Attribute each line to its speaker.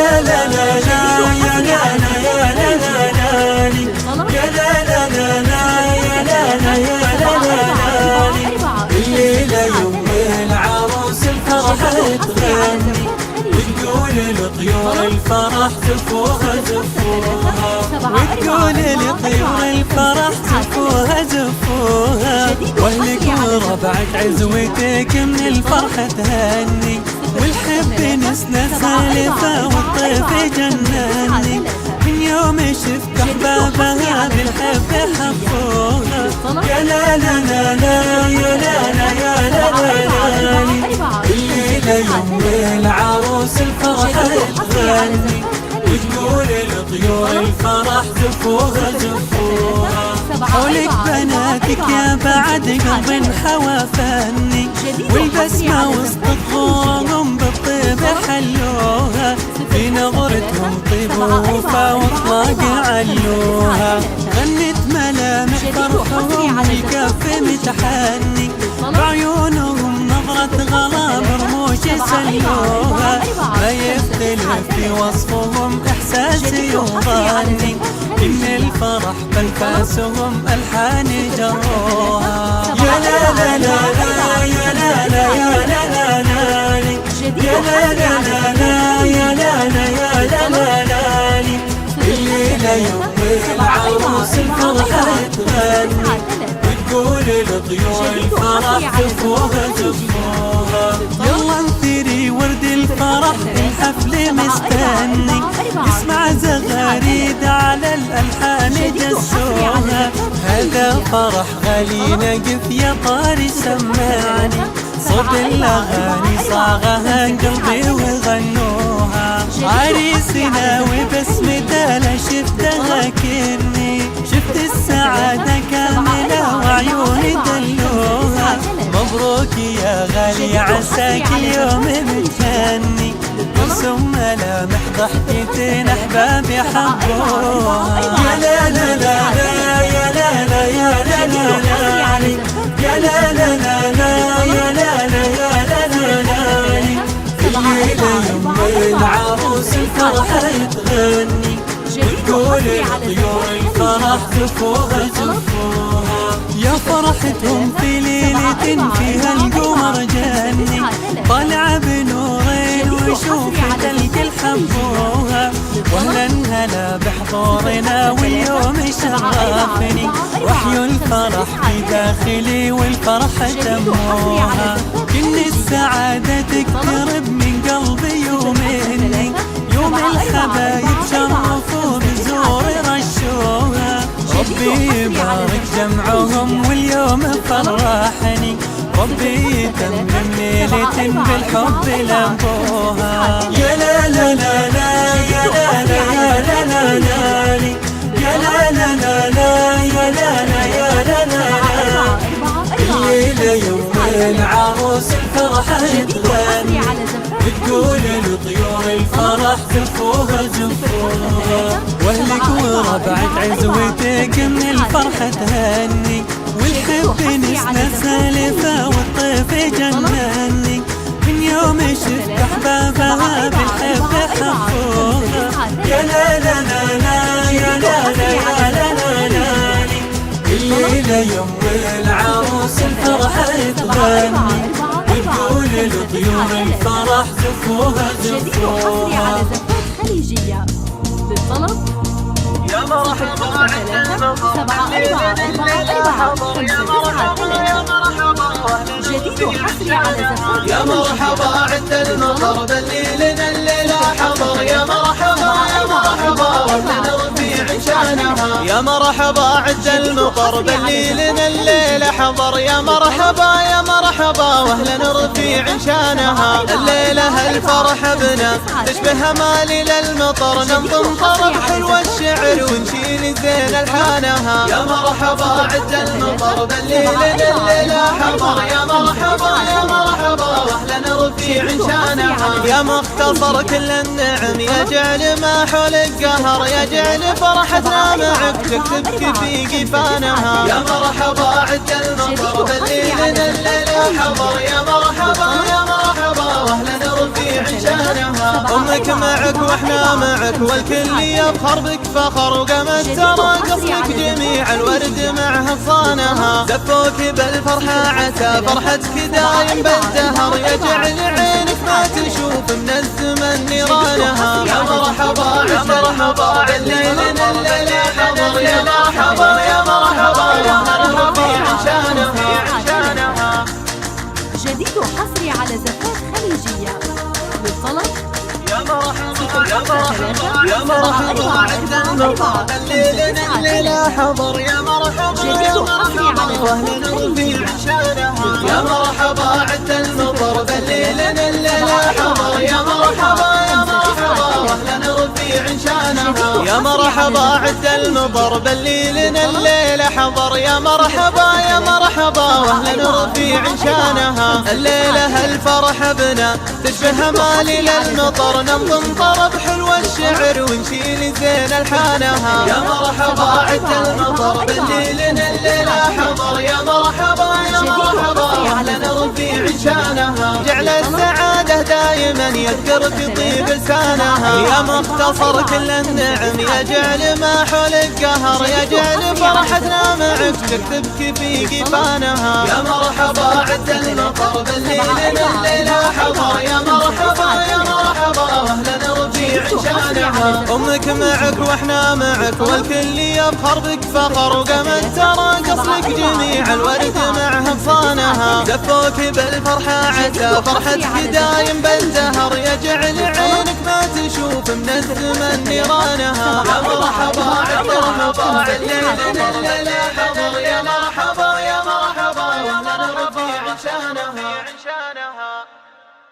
Speaker 1: لا لا لا لا يا لا لا يا لا لا لا يا لا لا لا لا يا لا لا يا لا لا لا الليلة يوم العروس الفرح تغني وتقول لطيور الفرح زفوها زفوها وتقول لطيور الفرح زفوها زفوها واهلك وربعك عزوتك من الفرح تهني والحب نسنا سالفة والطيف جنني من يوم شفت احبابها بالحب حفوها يا لا لا لا لا يا لا لا يا لا لا لا الليلة يوم العروس الفرح تغني وتقول لطيور الفرح زفوها زفوها حولك بناتك يا بعد قلب حوا فني والبسمة وسط ظهورهم بالطيب حلوها في نظرتهم طيب ووفا واطلاق علوها غنت ملامح فرحهم والكف متحني بعيونهم نظرة غرام رموش سلوها ما يختلف في وصفهم إحساسي وظني إن الفرح بأنفاسهم ألحان جروها يا لا لا لا لا يا لا لا يا لا لا لا يا لا لا لا لا يا لا لا يا لا لا لا الليلة يوم العروس الفرح تغني وتقول لطيور الفرح زفوها زفوها يلا انثري ورد الفرح الحفل مستني يسمع زغاريد على الألحان جسوها هذا فرح غالي نقف يا طاري سمعني صوت الأغاني صاغها قلبي وغنوها عريسنا وبسمته لا شفتها كني شفت السعادة كاملة وعيوني دلوها مبروك يا غالي عساك اليوم متهني رسم ملامح ضحكتين أحبابي حبوها يا لا لا لا لا يا لا لا يا لا لا لا يا لا لا لا لا يا لا لا يا لا لا لا الليلة يوم العروس الفرح تغني وتقول لطيور الفرح زفوها زفوها يا فرحتهم في ليلة فيها القمر جني طالع بنورين وشوفت الكل حبوها واهلا هلا بحضورنا واليوم شرفني وحي الفرح في داخلي والفرحة تموها كل السعادة تقترب من قلبي ومني يوم الحبايب شرفوا بزور رشوها ربي يبارك جمعهم واليوم فرحني ربي يتمم ليلة بالحب لابوها يا لا لا لا لا يا لا لا يا لا لا لا يا لا لا لا لا يا لا لا يا لا لا الليلة يوم العروس الفرح تغني بتقول لطيور الفرح زفوها زفوها واهلك وربعك عزوتك من الفرح تهني والحب نسنا سالفة والطيف جنني من يوم شفت احبابها بالحب حفوها يا لا لا لا لا يا لا لا يا لا لا لا الليلة يوم العروس الفرح تغني وتقول لطيور الفرح زفوها زفوها
Speaker 2: للطلب
Speaker 3: يا مرحبا عند المطر
Speaker 2: جديد وحصري على زفاف
Speaker 3: يا مرحبا عند المطر دليلنا الليلة حضر يا مرحبا يا مرحبا ولنرفع شانها يا مرحبا عند المطر دليلنا الليلة حضر يا مرحبا يا مرحبا واهلا نرفع شانها الليلة الفرح بنا تشبه مالي للمطر ننظم طرب حلو الشعر ونشيل زين الحانها يا مرحبا عد المطر دليلنا الليلة حضر يا مرحبا يا مرحبا واهلا نرفع شانها يا مختصر كل النعم يا جعل ما حولك قهر يا جعل فرحتنا معك تكتب في قفانها يا مرحبا عد المطر دليلنا الليلة حضر يا مرحبا يا مرحبا واهلا نرفع شانها أمك معك واحنا معك والكل يفخر بك فخر وقامت ترقص لك جميع الورد معها صانها زفوك بالفرحة عسى فرحتك دايم بالدهر يجعل عينك ما تشوف من الزمن نيرانها يا مرحبا يا مرحبا الليلنا الليلة حضر يا مرحبا يا مرحبا واهلا ربيع عشانها
Speaker 2: جديد وحصري على زفات خليجية للطلب
Speaker 3: يا مرحبا يا مرحبا يا مرحبا عند المطار الليلنا الليلة حضر يا مرحبا يا مرحبا واهلا ربيع عشانها يا مرحبا عند المطر الليلنا الليلة حضر يا مرحبا يا مرحبا واهلا ربيع عشانها يا مرحبا عد المطر بالليلنا الليلة حضر يا مرحبا يا مرحبا واهلا ربيع عشانها الليلة الفرح بنا تشبه مالي للمطر ننظم طرب حلو الشعر ونشيل زين الحانها يا مرحبا عد المطر بالليلنا الليلة حضر يا مرحبا يا مرحبا واهلا ربيع عشانها جعل السعادة دايما يذكر في طيب لسانها يا مختصر كل النعم يجعل ما حولك قهر يجعل فرحتنا معك تكتبك في قفانها يا مرحبا عد المطر بالليلنا الليلة حضر يا مرحبا يا مرحبا واهلا ربيع عشانها أمك معك واحنا معك والكل يفخر بك فخر وقامت ترقص لك جميع الورد معها صانها زفوك بالفرحة عسى فرحتك دايم بالدهر يجعل عينك ما تشوف من الزمن نيرانها يا مرحبا عد المطر الليلنا الليلة حضر يا مرحبا يا مرحبا واهلا ربيع عشانها